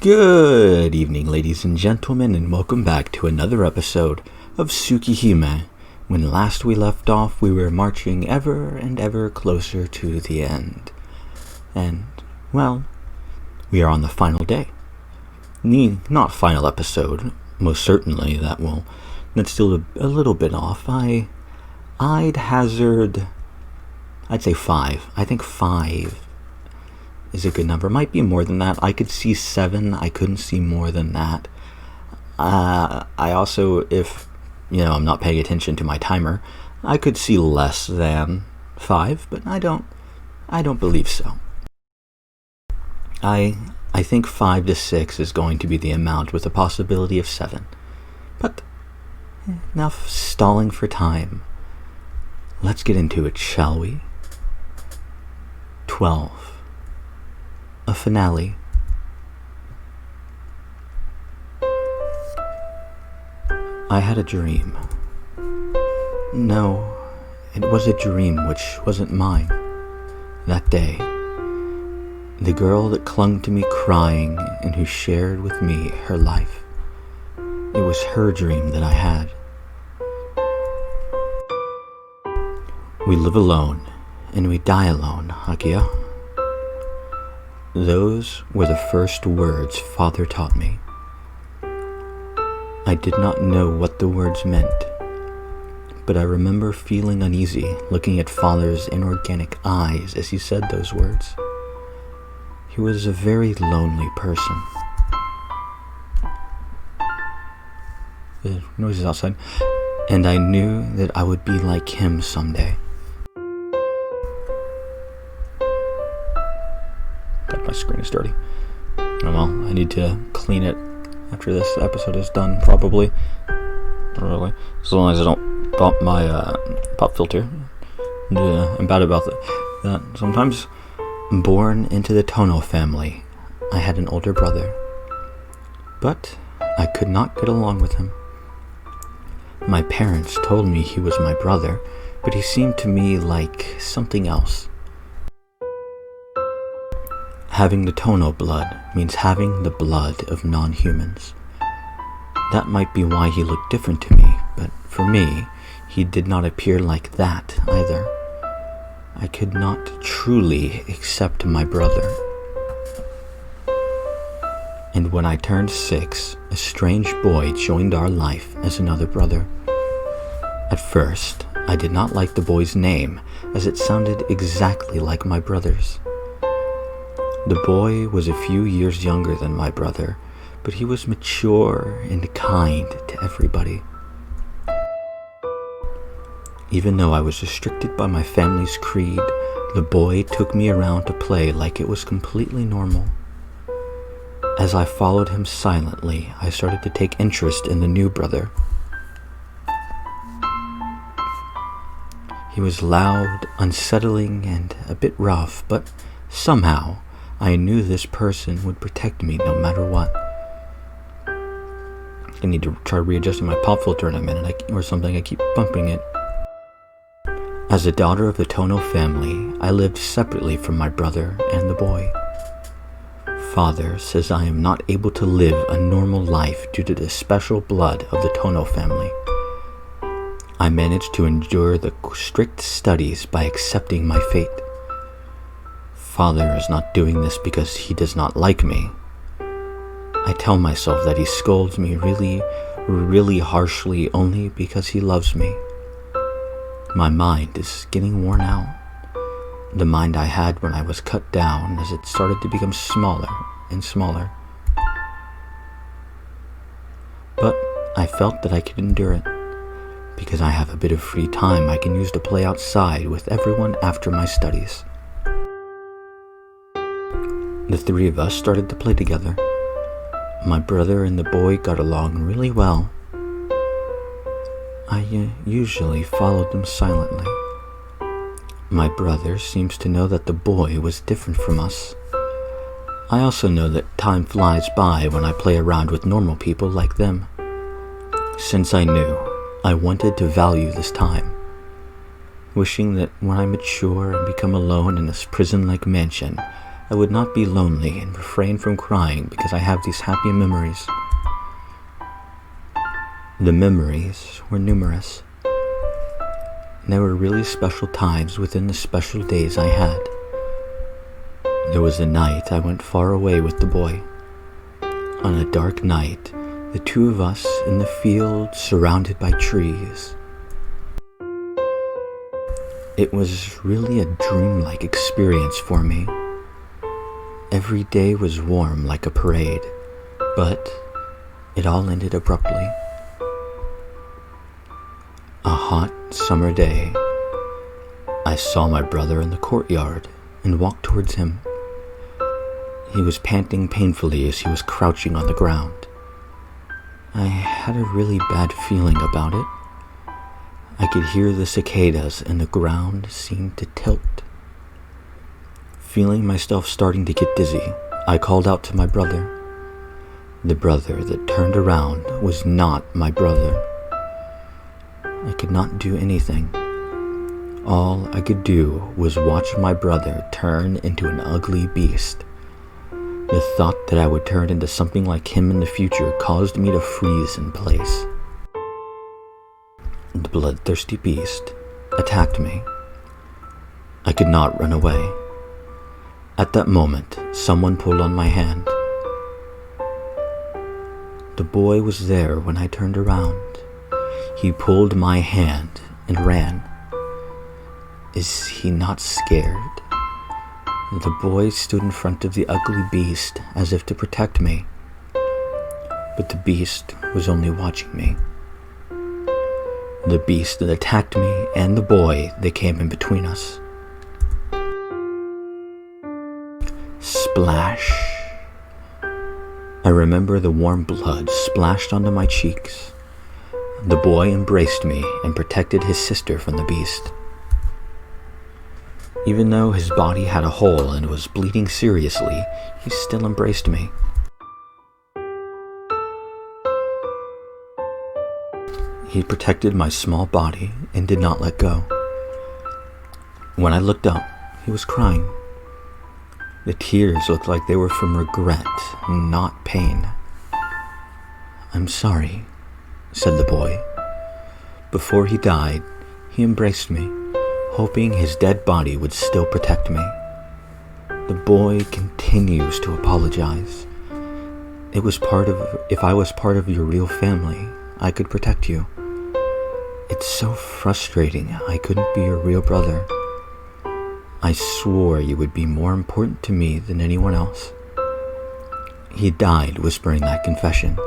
Good evening, ladies and gentlemen, and welcome back to another episode of Tsukihime. When last we left off, we were marching ever and ever closer to the end. And, well, we are on the final day. Not final episode, most certainly that's still a little bit off. I'd say 5. I think 5 is a good number. Might be more than that. I could see 7. I couldn't see more than that. I also, if I'm not paying attention to my timer, I could see less than 5, but I don't believe so. I think 5 to 6 is going to be the amount, with a possibility of 7. But enough stalling for time. Let's get into it, shall we? 12. A finale. I had a dream. No, it was a dream which wasn't mine. That day, the girl that clung to me crying and who shared with me her life. It was her dream that I had. We live alone and we die alone, Akiha. Those were the first words Father taught me. I did not know what the words meant, but I remember feeling uneasy looking at Father's inorganic eyes as he said those words. He was a very lonely person. The noises outside, and I knew that I would be like him someday. My screen is dirty. Oh well, I need to clean it after this episode is done, probably. Really. As long as I don't bump my pop filter. I'm bad about that. Sometimes, born into the Tono family, I had an older brother. But I could not get along with him. My parents told me he was my brother, but he seemed to me like something else. Having the Tono blood means having the blood of non-humans. That might be why he looked different to me, but for me, he did not appear like that either. I could not truly accept my brother. And when I turned 6, a strange boy joined our life as another brother. At first, I did not like the boy's name, as it sounded exactly like my brother's. The boy was a few years younger than my brother, but he was mature and kind to everybody. Even though I was restricted by my family's creed, the boy took me around to play like it was completely normal. As I followed him silently, I started to take interest in the new brother. He was loud, unsettling, and a bit rough, but somehow I knew this person would protect me no matter what. I need to try readjusting my pop filter in a minute or something. I keep bumping it. As a daughter of the Tono family, I lived separately from my brother and the boy. Father says I am not able to live a normal life due to the special blood of the Tono family. I managed to endure the strict studies by accepting my fate. Father is not doing this because he does not like me. I tell myself that he scolds me really, really harshly only because he loves me. My mind is getting worn out. The mind I had when I was cut down as it started to become smaller and smaller. But I felt that I could endure it. Because I have a bit of free time I can use to play outside with everyone after my studies. The 3 of us started to play together. My brother and the boy got along really well. I usually followed them silently. My brother seems to know that the boy was different from us. I also know that time flies by when I play around with normal people like them. Since I knew, I wanted to value this time, wishing that when I mature and become alone in this prison-like mansion, I would not be lonely and refrain from crying because I have these happy memories. The memories were numerous. There were really special times within the special days I had. There was a night I went far away with the boy. On a dark night, the two of us in the field surrounded by trees. It was really a dreamlike experience for me. Every day was warm like a parade, but it all ended abruptly. A hot summer day, I saw my brother in the courtyard and walked towards him. He was panting painfully as he was crouching on the ground. I had a really bad feeling about it. I could hear the cicadas and the ground seemed to tilt. Feeling myself starting to get dizzy, I called out to my brother. The brother that turned around was not my brother. I could not do anything. All I could do was watch my brother turn into an ugly beast. The thought that I would turn into something like him in the future caused me to freeze in place. The bloodthirsty beast attacked me. I could not run away. At that moment, someone pulled on my hand. The boy was there when I turned around. He pulled my hand and ran. Is he not scared? The boy stood in front of the ugly beast as if to protect me. But the beast was only watching me. The beast that attacked me and the boy that came in between us. Splash. I remember the warm blood splashed onto my cheeks. The boy embraced me and protected his sister from the beast. Even though his body had a hole and was bleeding seriously, he still embraced me. He protected my small body and did not let go. When I looked up, he was crying. The tears looked like they were from regret, not pain. "I'm sorry," said the boy. Before he died, he embraced me, hoping his dead body would still protect me. The boy continues to apologize. If I was part of your real family, I could protect you. It's so frustrating I couldn't be your real brother. I swore you would be more important to me than anyone else. He died whispering that confession.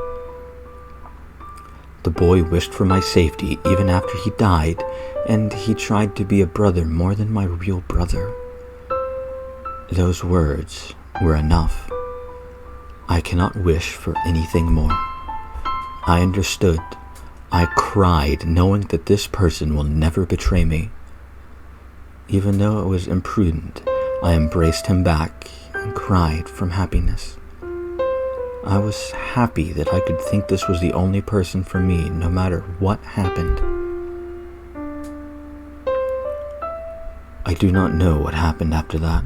The boy wished for my safety even after he died, and he tried to be a brother more than my real brother. Those words were enough. I cannot wish for anything more. I understood. I cried, knowing that this person will never betray me. Even though it was imprudent, I embraced him back and cried from happiness. I was happy that I could think this was the only person for me, no matter what happened. I do not know what happened after that.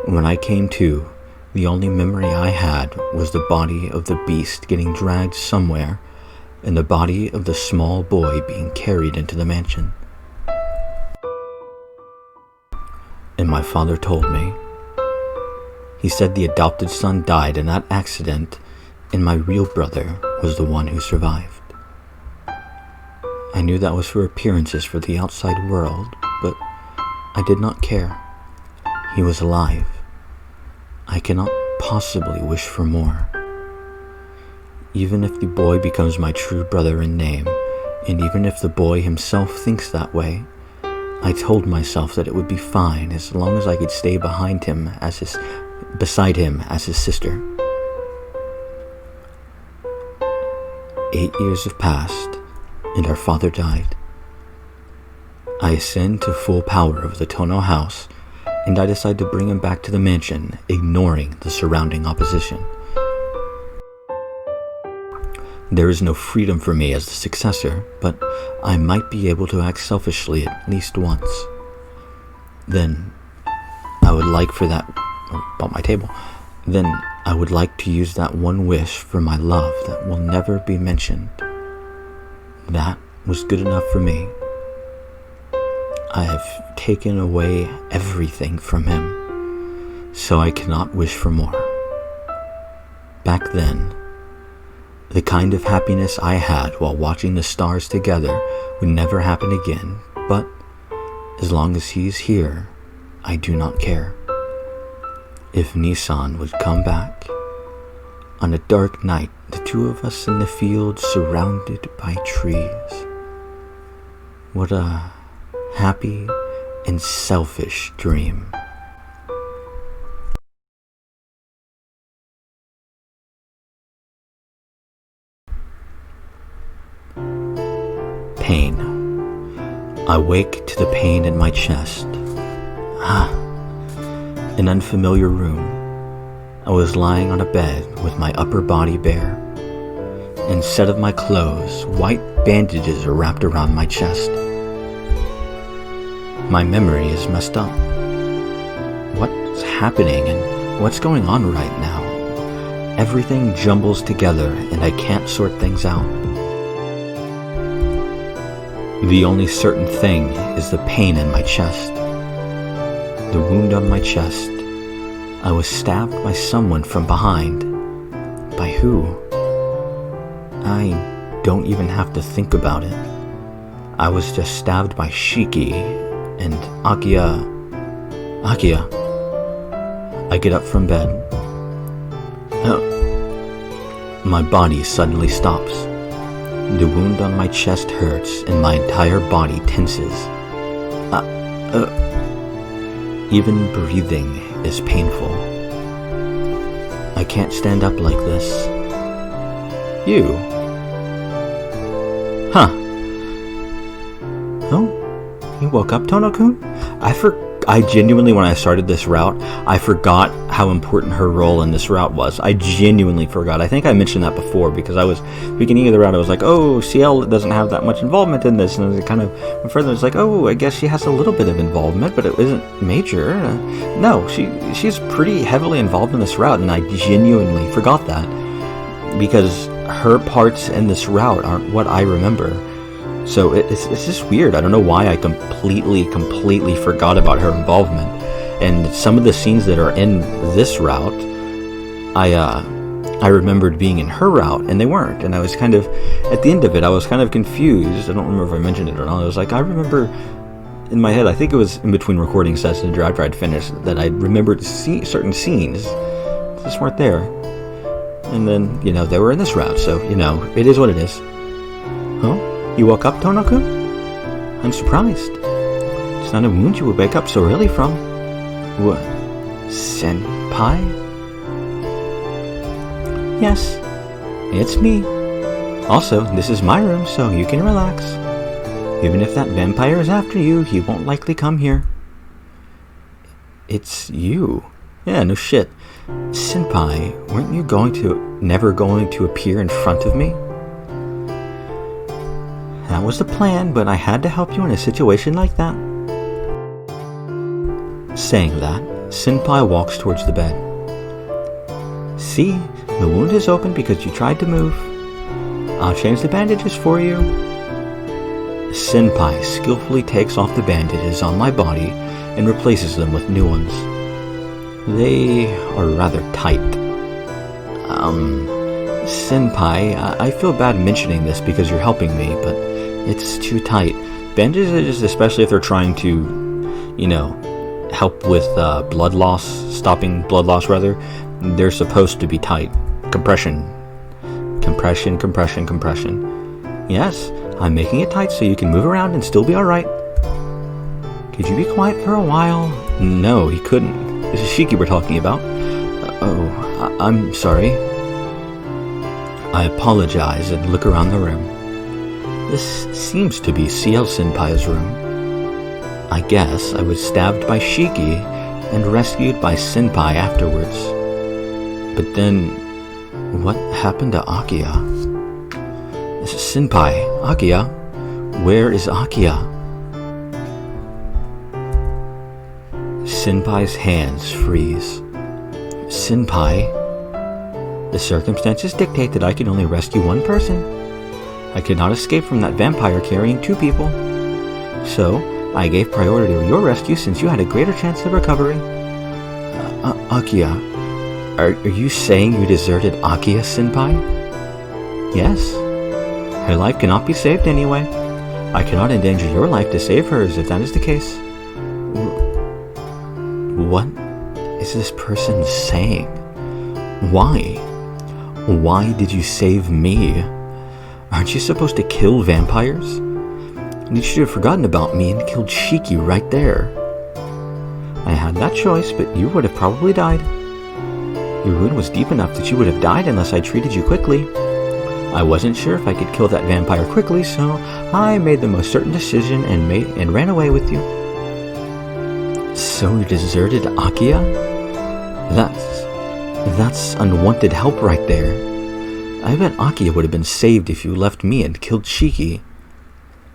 When I came to, the only memory I had was the body of the beast getting dragged somewhere and the body of the small boy being carried into the mansion. And my father told me. He said the adopted son died in that accident, and my real brother was the one who survived. I knew that was for appearances for the outside world, but I did not care. He was alive. I cannot possibly wish for more. Even if the boy becomes my true brother in name, and even if the boy himself thinks that way, I told myself that it would be fine as long as I could stay beside him as his sister. 8 years have passed, and our father died. I ascend to full power of the Tono house, and I decide to bring him back to the mansion, ignoring the surrounding opposition. There is no freedom for me as the successor, but I might be able to act selfishly at least once. Then, I would like bought my table, then I would like to use that one wish for my love that will never be mentioned. That was good enough for me. I have taken away everything from him, so I cannot wish for more. Back then, the kind of happiness I had while watching the stars together would never happen again, but as long as he's here, I do not care. If Nissan would come back, on a dark night, the two of us in the field surrounded by trees. What a happy and selfish dream. Pain. I wake to the pain in my chest. An unfamiliar room. I was lying on a bed with my upper body bare. Instead of my clothes, white bandages are wrapped around my chest. My memory is messed up. What's happening and what's going on right now? Everything jumbles together and I can't sort things out. The only certain thing is the pain in my chest. The wound on my chest. I was stabbed by someone from behind. By who? I don't even have to think about it. I was just stabbed by Shiki and Akiha. I get up from bed. My body suddenly stops. The wound on my chest hurts and my entire body tenses. Even breathing is painful. I can't stand up like this. You? Huh. Oh, you woke up, Tono-kun? I genuinely, when I started this route, I forgot how important her role in this route was. I genuinely forgot. I think I mentioned that before because I was, beginning of the route, I was like, oh, CL doesn't have that much involvement in this. And it kind of went further. It's like, oh, I guess she has a little bit of involvement, but it isn't major. No, she's pretty heavily involved in this route, and I genuinely forgot that because her parts in this route aren't what I remember. So it's just weird. I don't know why I completely forgot about her involvement. And some of the scenes that are in this route, I remembered being in her route, and they weren't. And I was kind of, at the end of it, I was kind of confused. I don't remember if I mentioned it or not. I was like, I remember in my head, I think it was in between recording sessions after I'd finished, that I remembered certain scenes that just weren't there. And then, they were in this route. So, it is what it is. Huh? You woke up, Tono-kun? I'm surprised. It's not a wound you would wake up so early from. What? Senpai? Yes, it's me. Also, this is my room, so you can relax. Even if that vampire is after you, he won't likely come here. It's you. Yeah, no shit. Senpai, weren't you never going to appear in front of me? That was the plan, but I had to help you in a situation like that. Saying that, Senpai walks towards the bed. See, the wound is open because you tried to move. I'll change the bandages for you. Senpai skillfully takes off the bandages on my body and replaces them with new ones. They are rather tight. Senpai, I feel bad mentioning this because you're helping me, but it's too tight. Bandages, especially if they're trying to, help with blood loss, stopping blood loss rather, they're supposed to be tight. Compression. Yes, I'm making it tight so you can move around and still be alright. Could you be quiet for a while? No, he couldn't. This is Shiki we're talking about. I'm sorry. I apologize and look around the room. This seems to be CL Senpai's room. I guess I was stabbed by Shiki and rescued by Senpai afterwards. But then, what happened to Akiha? This is Senpai. Akiha? Where is Akiha? Senpai's hands freeze. Senpai, the circumstances dictate that I can only rescue one person. I could not escape from that vampire carrying 2 people. So, I gave priority to your rescue since you had a greater chance of recovery. Akiha, are you saying you deserted Akiha, Senpai? Yes. Her life cannot be saved anyway. I cannot endanger your life to save hers if that is the case. What is this person saying? Why? Why did you save me? Aren't you supposed to kill vampires? You should have forgotten about me and killed Shiki right there. I had that choice, but you would have probably died. Your wound was deep enough that you would have died unless I treated you quickly. I wasn't sure if I could kill that vampire quickly, so I made the most certain decision and ran away with you. So you deserted Akiha? That's unwanted help right there. I bet Akiha would have been saved if you left me and killed Shiki.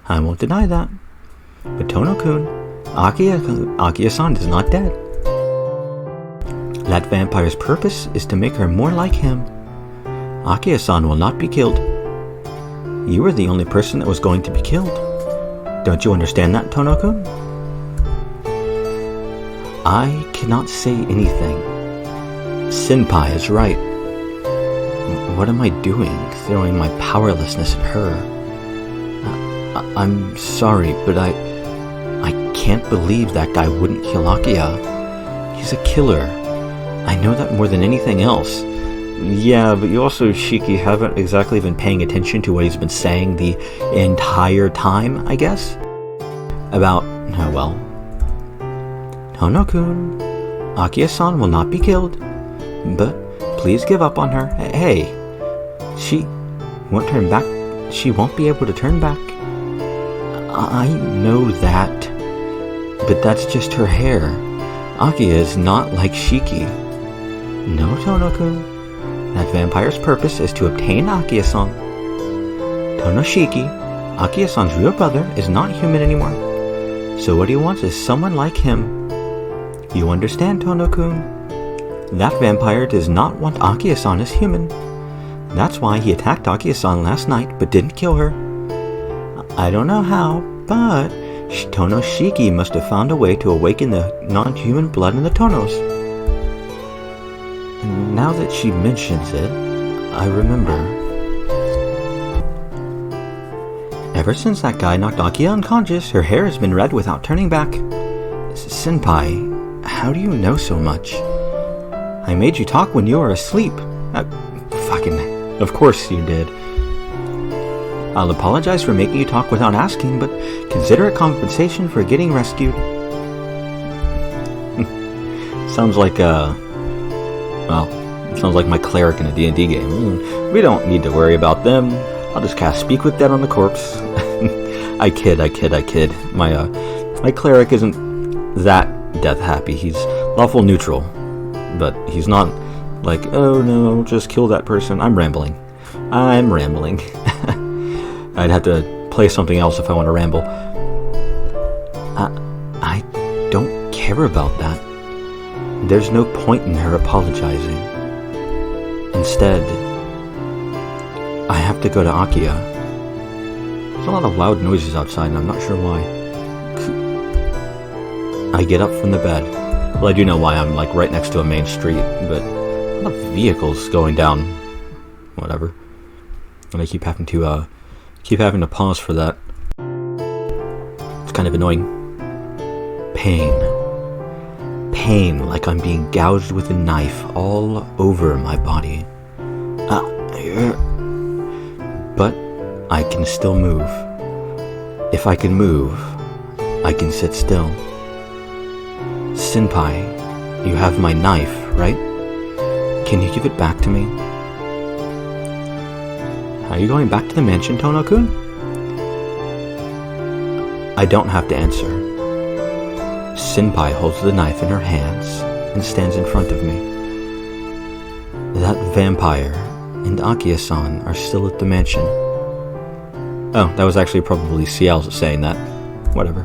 I won't deny that. But Tono-kun, Akiha-san is not dead. That vampire's purpose is to make her more like him. Akiha-san will not be killed. You were the only person that was going to be killed. Don't you understand that, Tono-kun? I cannot say anything. Senpai is right. What am I doing, throwing my powerlessness at her? I'm sorry, but I can't believe that guy wouldn't kill Akiha. He's a killer. I know that more than anything else. Yeah, but you also, Shiki, haven't exactly been paying attention to what he's been saying the entire time, I guess? About, Tono-kun, Akiha-san will not be killed. But please give up on her. Hey, she won't turn back. She won't be able to turn back. I know that. But that's just her hair. Akiha is not like Shiki. No, Tono-kun. That vampire's purpose is to obtain Akiha-san. Tono-shiki, Akiha-san's real brother, is not human anymore. So what he wants is someone like him. You understand, Tono-kun? That vampire does not want Akiha-san as human. That's why he attacked Akiha-san last night but didn't kill her. I don't know how, but Tono-shiki must have found a way to awaken the non-human blood in the Tonos. And now that she mentions it, I remember. Ever since that guy knocked Akiha unconscious, her hair has been red without turning back. Senpai, how do you know so much? I made you talk when you were asleep. Of course you did. I'll apologize for making you talk without asking, but consider it compensation for getting rescued. Sounds like, sounds like my cleric in a D&D game. We don't need to worry about them. I'll just cast Speak with Dead on the corpse. I kid. My cleric isn't that death happy. He's lawful neutral. But he's not like, oh no, just kill that person. I'm rambling. I'd have to play something else if I want to ramble. I don't care about that. There's no point in her apologizing. Instead, I have to go to Akiha. There's a lot of loud noises outside and I'm not sure why. I get up from the bed. Well, I do know why. I'm like right next to a main street, but a lot of vehicles going down. Whatever. And I keep having to pause for that. It's kind of annoying. Pain, like I'm being gouged with a knife all over my body. But I can still move. If I can move, I can sit still. Senpai, you have my knife, right? Can you give it back to me? Are you going back to the mansion, Tono-kun? I don't have to answer. Senpai holds the knife in her hands and stands in front of me. That vampire and Akiha-san are still at the mansion. Oh, that was actually probably Ciel saying that. Whatever.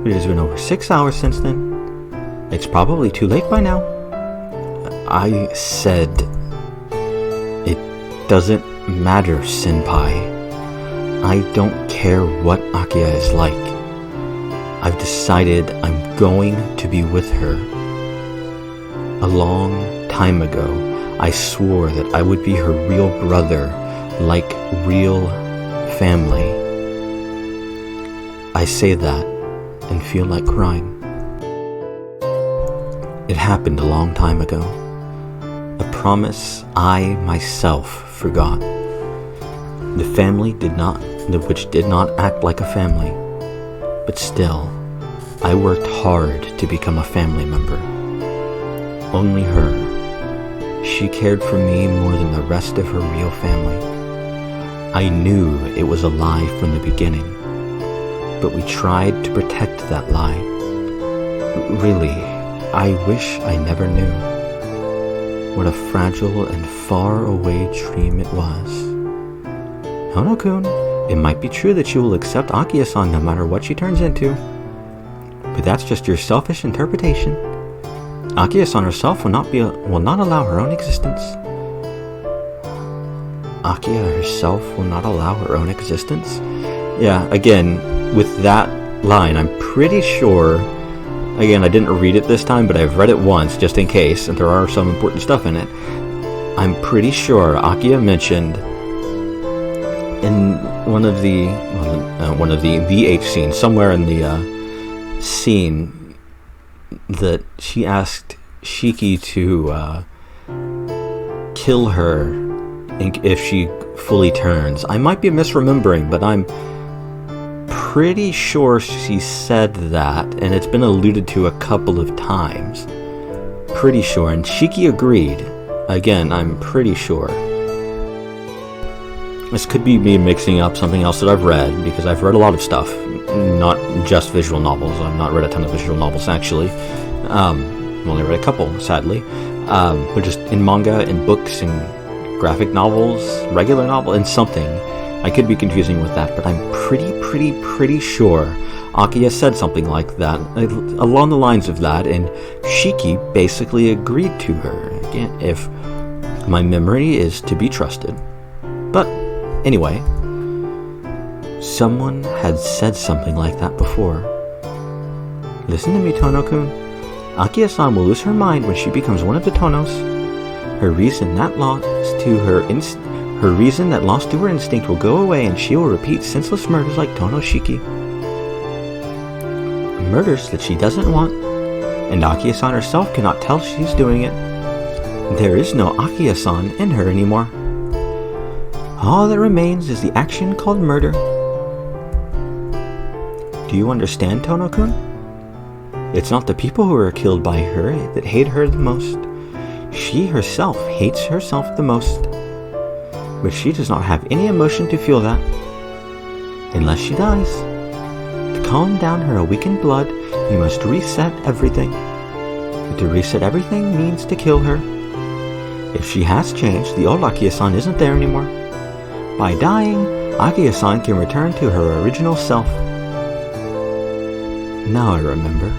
It has been over 6 hours since then. It's probably too late by now. I said, it doesn't matter, Senpai. I don't care what Akiha is like. I've decided I'm going to be with her. A long time ago, I swore that I would be her real brother, like real family. I say that and feel like crying. It happened a long time ago. A promise I myself forgot. The family which did not act like a family. But still, I worked hard to become a family member. Only her. She cared for me more than the rest of her real family. I knew it was a lie from the beginning, but we tried to protect that lie. Really, I wish I never knew. What a fragile and far away dream it was. Hono-kun, it might be true that you will accept Akiha-san no matter what she turns into, but that's just your selfish interpretation. Akiha-san herself will not allow her own existence. Akiha herself will not allow her own existence? Yeah, again, with that line, I'm pretty sure, again, I didn't read it this time, but I've read it once, just in case, and there are some important stuff in it. I'm pretty sure Akiha mentioned in one of the VH scenes, somewhere in the scene, that she asked Shiki to kill her if she fully turns. I might be misremembering, but I'm pretty sure she said that, and it's been alluded to a couple of times. Pretty sure, and Shiki agreed. Again, I'm pretty sure. This could be me mixing up something else that I've read, because I've read a lot of stuff, not just visual novels. I've not read a ton of visual novels, actually. I've only read a couple, sadly. But just in manga, in books, in graphic novels, regular novel, and something. I could be confusing with that, but I'm pretty sure Akiha said something like that, along the lines of that, and Shiki basically agreed to her, again, if my memory is to be trusted. But anyway, someone had said something like that before. Listen to me, Tono-kun. Akiha-san will lose her mind when she becomes one of the Tonos. Her reason that lost to her instinct will go away, and she will repeat senseless murders like Tono-shiki. Murders that she doesn't want, and Akiha-san herself cannot tell she's doing it. There is no Akiha-san in her anymore. All that remains is the action called murder. Do you understand, Tono-kun? It's not the people who are killed by her that hate her the most. She herself hates herself the most. But she does not have any emotion to feel that. Unless she dies. To calm down her awakened blood, you must reset everything. But to reset everything means to kill her. If she has changed, the old Akiha-san isn't there anymore. By dying, Akiha-san can return to her original self. Now I remember.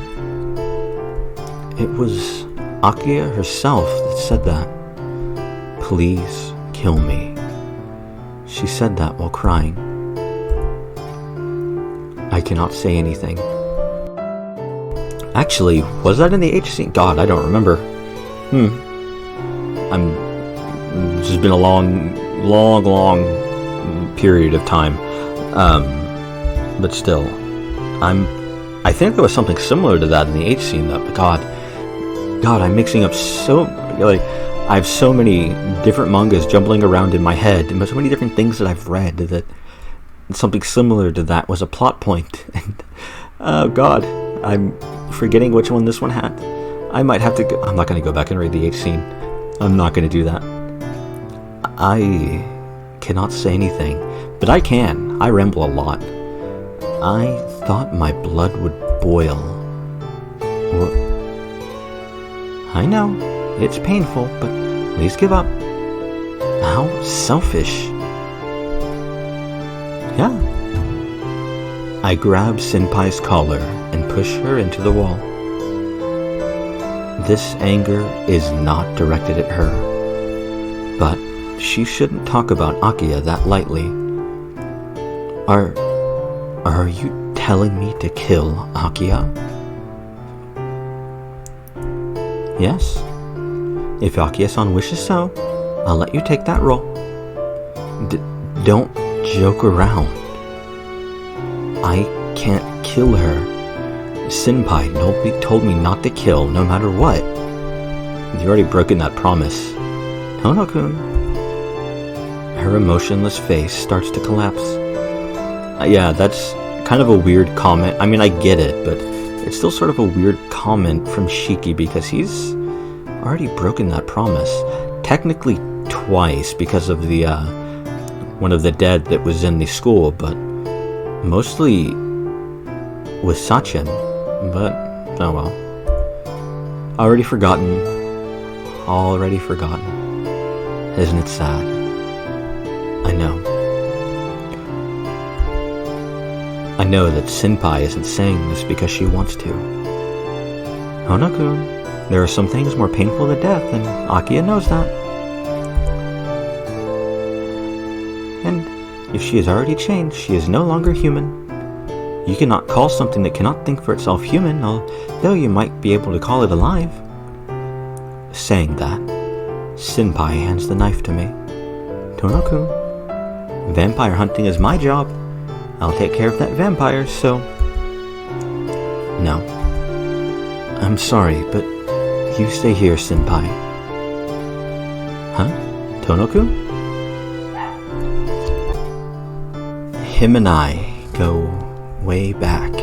It was Akiha herself that said that. Please kill me. She said that while crying. I cannot say anything. Actually, was that in the H scene? God, I don't remember. This has been a long period of time. But still, I think there was something similar to that in the H scene, though. God, I'm mixing up I have so many different mangas jumbling around in my head, and so many different things that I've read that something similar to that was a plot point. And oh God, I'm forgetting which one this one had. I might have to go. I'm not going to go back and read the H scene. I'm not going to do that. I cannot say anything, but I can. I ramble a lot. I thought my blood would boil. I know, it's painful, but please give up. How selfish. Yeah. I grab Senpai's collar and push her into the wall. This anger is not directed at her, but she shouldn't talk about Akiha that lightly. Are you telling me to kill Akiha? Yes. If Akiha-san wishes so, I'll let you take that role. Don't joke around. I can't kill her. Senpai told me not to kill, no matter what. You've already broken that promise. Tono-kun. Her emotionless face starts to collapse. Yeah, that's kind of a weird comment. I mean, I get it, but it's still sort of a weird comment from Shiki because he's already broken that promise. Technically twice because of the one of the dead that was in the school, but mostly with Sachin. But oh well. Already forgotten. Isn't it sad? I know that Senpai isn't saying this because she wants to. Hono-kun, there are some things more painful than death, and Akiha knows that. And if she has already changed, she is no longer human. You cannot call something that cannot think for itself human, although you might be able to call it alive. Saying that, Senpai hands the knife to me. Tono-kun, vampire hunting is my job. I'll take care of that vampire, so... No. I'm sorry, but you stay here, Senpai. Huh? Tono-kun? Him and I go way back.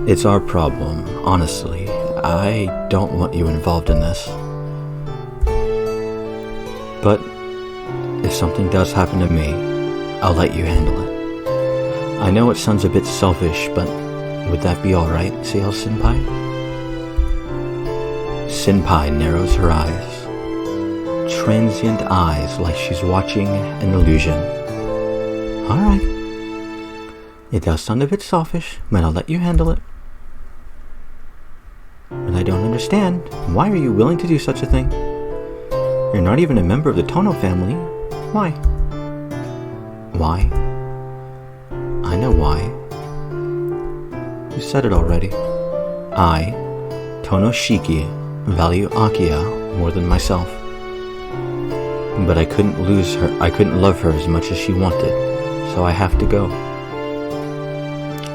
It's our problem, honestly. I don't want you involved in this. But if something does happen to me, I'll let you handle it. I know it sounds a bit selfish, but would that be alright, CL Senpai? Senpai narrows her eyes. Transient eyes like she's watching an illusion. Alright. It does sound a bit selfish, but I'll let you handle it. And I don't understand. Why are you willing to do such a thing? You're not even a member of the Tono family. Why? Why? I know why. You said it already. I, Tono Shiki, value Akiha more than myself. But I couldn't lose her. I couldn't love her as much as she wanted, so I have to go.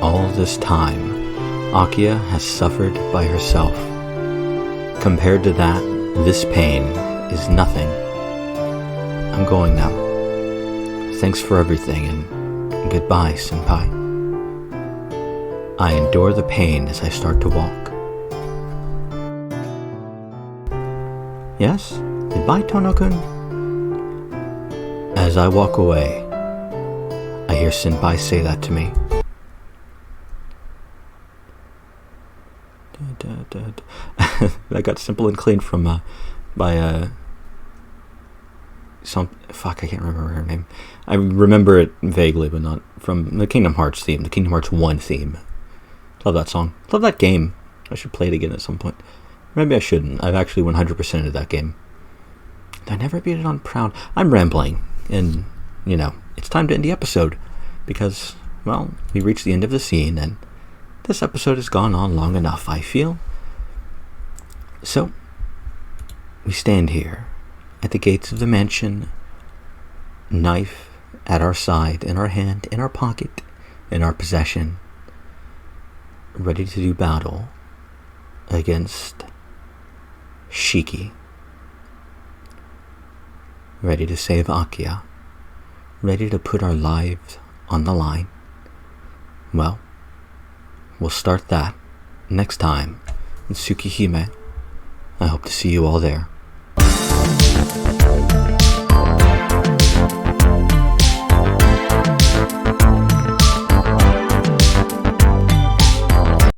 All this time, Akiha has suffered by herself. Compared to that, this pain is nothing. I'm going now. Thanks for everything, and goodbye, Senpai. I endure the pain as I start to walk. Yes? Goodbye, Tono-kun. As I walk away, I hear Senpai say that to me. That got Simple and Clean from I can't remember her name. I remember it vaguely, but not from the Kingdom Hearts theme, the Kingdom Hearts 1 theme. Love that song. Love that game. I should play it again at some point. Maybe I shouldn't. I've actually 100%ed that game. I never beat it on Proud. I'm rambling, and, it's time to end the episode, because, well, we reached the end of the scene, and this episode has gone on long enough, I feel. So, we stand here, at the gates of the mansion, knife at our side, in our hand, in our pocket, in our possession, ready to do battle against Shiki. Ready to save Akiha. Ready to put our lives on the line. Well, we'll start that next time in Tsukihime. I hope to see you all there.